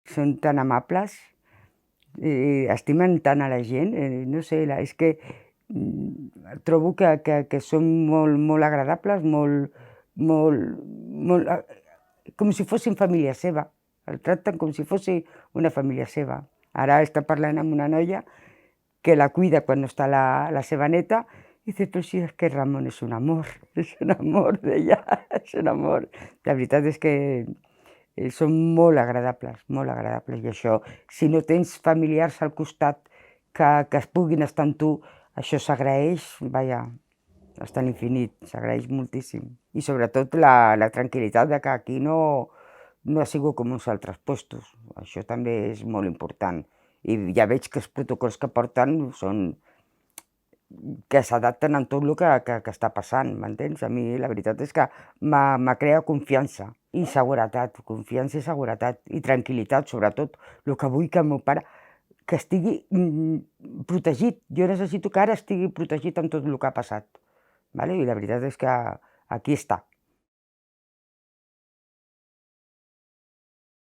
Són tan amables, estimen tant a la gent, no sé, és que trobo que són molt agradables, com si fossin família seva, el tracten com si fos una família seva. Ara està parlant amb una noia que la cuida quan no està la seva neta, i dice, però si és que Ramon és un amor, deia, és un amor. La veritat és que són molt agradables, i això, si no tens familiars al costat que es puguin estar amb tu, això s'agraeix, vaja, hasta l'infinit, s'agraeix moltíssim. I sobretot la tranquil·litat de que aquí no ha sigut com uns altres puestos, això també és molt important. I ja veig que els protocols que porten són que s'adapten a tot el que està passant, m'entens? A mi la veritat és que m'ha creat confiança i seguretat, confiança i seguretat i tranquil·litat, sobretot. El que vull que el meu pare que estigui protegit. Jo necessito que ara estigui protegit amb tot el que ha passat. I la veritat és que aquí està.